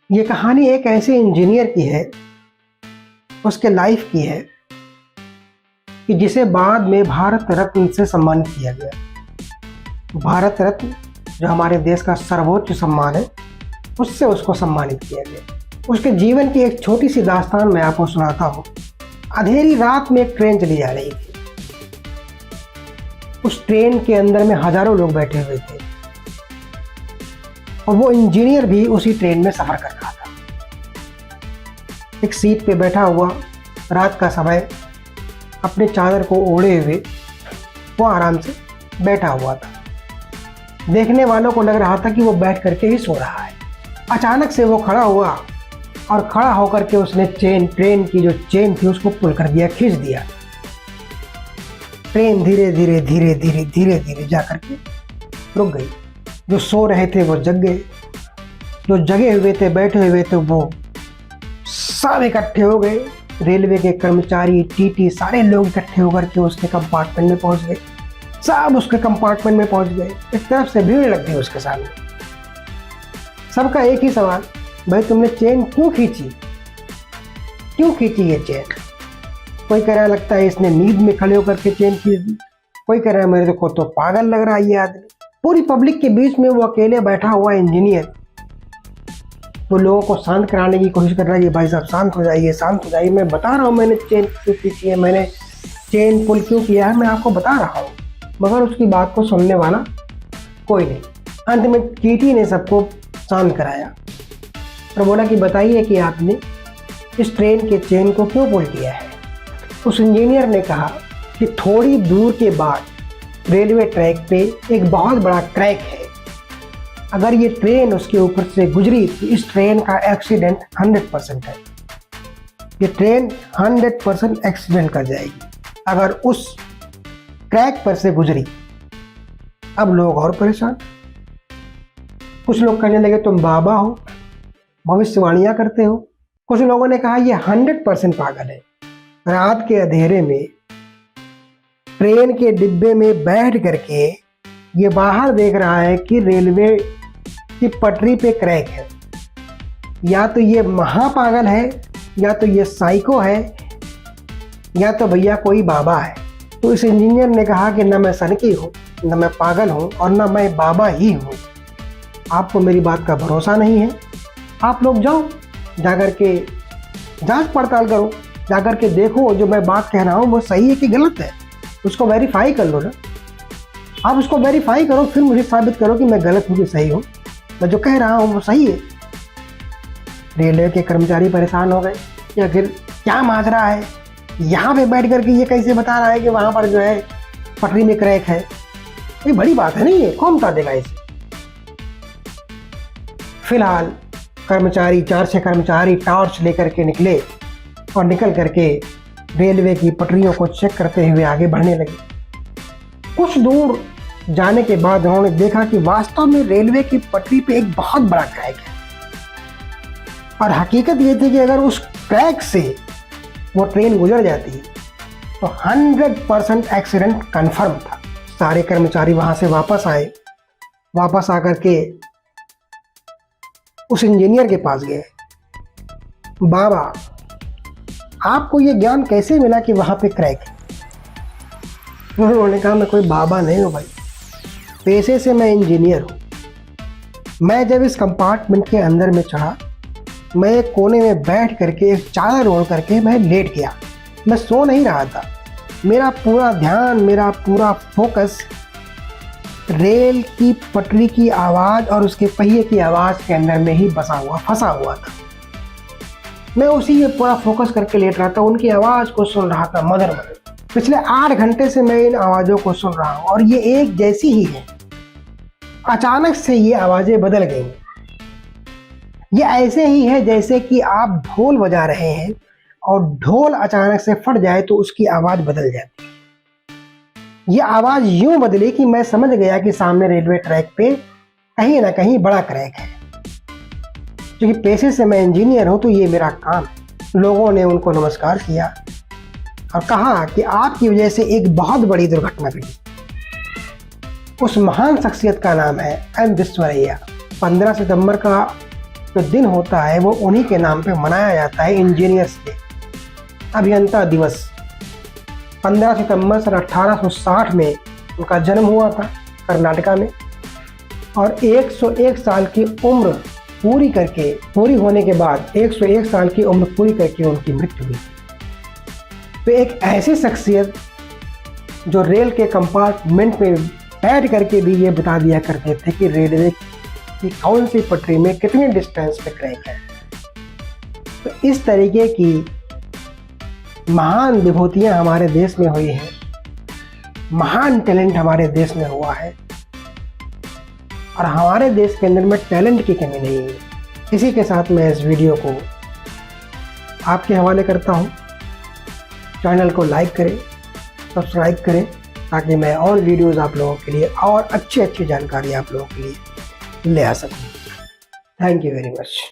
ये कहानी एक ऐसे इंजीनियर की है, उसके लाइफ की है कि जिसे बाद में भारत रत्न से सम्मानित किया गया। भारत रत्न जो हमारे देश का सर्वोच्च सम्मान है, उससे उसको सम्मानित किया गया। उसके जीवन की एक छोटी सी दास्तान मैं आपको सुनाता हूँ। अंधेरी रात में एक ट्रेन चली जा रही थी। उस ट्रेन के अंदर में हजारों लोग बैठे हुए थे और वो इंजीनियर भी उसी ट्रेन में सफ़र कर रहा था। एक सीट पे बैठा हुआ, रात का समय, अपने चादर को ओढ़े हुए वो आराम से बैठा हुआ था। देखने वालों को लग रहा था कि वो बैठ करके ही सो रहा है। अचानक से वो खड़ा हुआ और खड़ा होकर के उसने ट्रेन की जो चेन थी उसको पुल कर दिया, खींच दिया। ट्रेन धीरे धीरे धीरे धीरे धीरे धीरे जा करके रुक गई। जो सो रहे थे वो जग गए, जो जगे हुए थे, बैठे हुए थे, वो सब इकट्ठे हो गए। रेलवे के कर्मचारी, टीटी, सारे लोग इकट्ठे होकर के उसके कंपार्टमेंट में पहुंच गए। सब उसके कंपार्टमेंट में पहुंच गए। एक तरफ से भीड़ लग गई उसके सामने। सबका एक ही सवाल, भाई तुमने चेन क्यों खींची? क्यों खींची ये चेन? कोई कह रहा लगता है इसने नींद में खड़े होकर के चेन खींच दी। कोई कह रहा है मेरे को तो पागल लग रहा है ये आदमी। पूरी पब्लिक के बीच में वो अकेले बैठा हुआ इंजीनियर वो लोगों को शांत कराने की कोशिश कर रहा है कि भाई साहब शांत हो जाइए, शांत हो जाइए। मैं बता रहा हूँ मैंने चेन क्यों खींची है, मैंने चेन पुल क्यों किया है, मैं आपको बता रहा हूँ। मगर उसकी बात को सुनने वाला कोई नहीं। अंत में टीटी ने सबको शांत कराया और बोला कि बताइए कि आपने इस ट्रेन के चेन को क्यों पुल किया है। उस इंजीनियर ने कहा कि थोड़ी दूर के बाद रेलवे ट्रैक पे एक बहुत बड़ा क्रैक है। अगर ये ट्रेन उसके ऊपर से गुजरी तो इस ट्रेन का एक्सीडेंट 100% है। ये ट्रेन 100% एक्सीडेंट कर जाएगी अगर उस क्रैक पर से गुजरी। अब लोग और परेशान। कुछ लोग कहने लगे तुम बाबा हो, भविष्यवाणियां करते हो। कुछ लोगों ने कहा ये 100% पागल है। रात के अंधेरे में ट्रेन के डिब्बे में बैठ करके ये बाहर देख रहा है कि रेलवे की पटरी पे क्रैक है। या तो ये महापागल है, या तो ये साइको है, या तो भैया कोई बाबा है। तो इस इंजीनियर ने कहा कि ना मैं सनकी हूँ, ना मैं पागल हूँ, और ना मैं बाबा ही हूँ। आपको मेरी बात का भरोसा नहीं है, आप लोग जाओ, जाकर के जांच पड़ताल करो, जाकर के देखो जो मैं बात कह रहा हूँ वो सही है कि गलत है। उसको वेरीफाई कर लो ना। आप उसको वेरीफाई करो, फिर मुझे साबित करो कि मैं गलत हूँ कि सही हूँ। मैं जो कह रहा हूँ वो सही है। रेलवे के कर्मचारी परेशान हो गए कि आखिर क्या माजरा है, यहाँ पे बैठ करके ये कैसे बता रहा है कि वहाँ पर जो है पटरी में क्रैक है। ये बड़ी बात है नहीं है, कौन बता देगा इसे। फिलहाल कर्मचारी, 4-6 कर्मचारी टॉर्च लेकर के निकले और निकल करके रेलवे की पटरियों को चेक करते हुए आगे बढ़ने लगे। कुछ दूर जाने के बाद उन्होंने देखा कि वास्तव में रेलवे की पटरी पे एक बहुत बड़ा क्रैक है। और हकीकत ये थी कि अगर उस क्रैक से वो ट्रेन गुजर जाती तो 100% एक्सीडेंट कंफर्म था। सारे कर्मचारी वहां से वापस आए। वापस आकर के उस इंजीनियर के पास गए। बाबा, आपको ये ज्ञान कैसे मिला कि वहां पे क्रैक है? उन्होंने कहा मैं कोई बाबा नहीं हूँ भाई, पेशे से मैं इंजीनियर हूँ। मैं जब इस कंपार्टमेंट के अंदर में चढ़ा, मैं एक कोने में बैठ करके एक चादर ओढ़ करके मैं लेट गया। मैं सो नहीं रहा था। मेरा पूरा ध्यान, मेरा पूरा फोकस रेल की पटरी की आवाज़ और उसके पहिए की आवाज़ के अंदर में ही फंसा हुआ था। मैं उसी में पूरा फोकस करके लेट रहा था, उनकी आवाज़ को सुन रहा था, मदर मदर। पिछले 8 घंटे से मैं इन आवाज़ों को सुन रहा हूँ और ये एक जैसी ही है। अचानक से ये आवाज़ें बदल गई। ये ऐसे ही है जैसे कि आप ढोल बजा रहे हैं और ढोल अचानक से फट जाए तो उसकी आवाज़ बदल जाती है। ये आवाज़ यूं बदली कि मैं समझ गया कि सामने रेलवे ट्रैक पे कहीं ना कहीं बड़ा क्रैक है। क्योंकि पेशे से मैं इंजीनियर हूँ तो ये मेरा काम। लोगों ने उनको नमस्कार किया और कहा कि आपकी वजह से एक बहुत बड़ी दुर्घटना घटी। उस महान शख्सियत का नाम है एम विश्वेश्वरैया। 15 सितंबर का जो दिन होता है वो उन्हीं के नाम पे मनाया जाता है, इंजीनियर्स डे, अभियंता दिवस। 15 सितंबर सन 1860 में उनका जन्म हुआ था कर्नाटका में, और 101 साल की उम्र पूरी होने के बाद 101 साल की उम्र पूरी करके उनकी मृत्यु हुई। तो एक ऐसी शख्सियत जो रेल के कंपार्टमेंट में बैठ करके भी ये बता दिया करते थे कि रेलवे की कौन सी पटरी में कितनी डिस्टेंस पे क्रैक है। तो इस तरीके की महान विभूतियाँ हमारे देश में हुई हैं, महान टैलेंट हमारे देश में हुआ है, और हमारे देश के अंदर में टैलेंट की कमी नहीं है। इसी के साथ मैं इस वीडियो को आपके हवाले करता हूँ। चैनल को लाइक करें, सब्सक्राइब करें, ताकि मैं और वीडियोस आप लोगों के लिए और अच्छी जानकारी आप लोगों के लिए ले आ सकूँ। Thank you very much.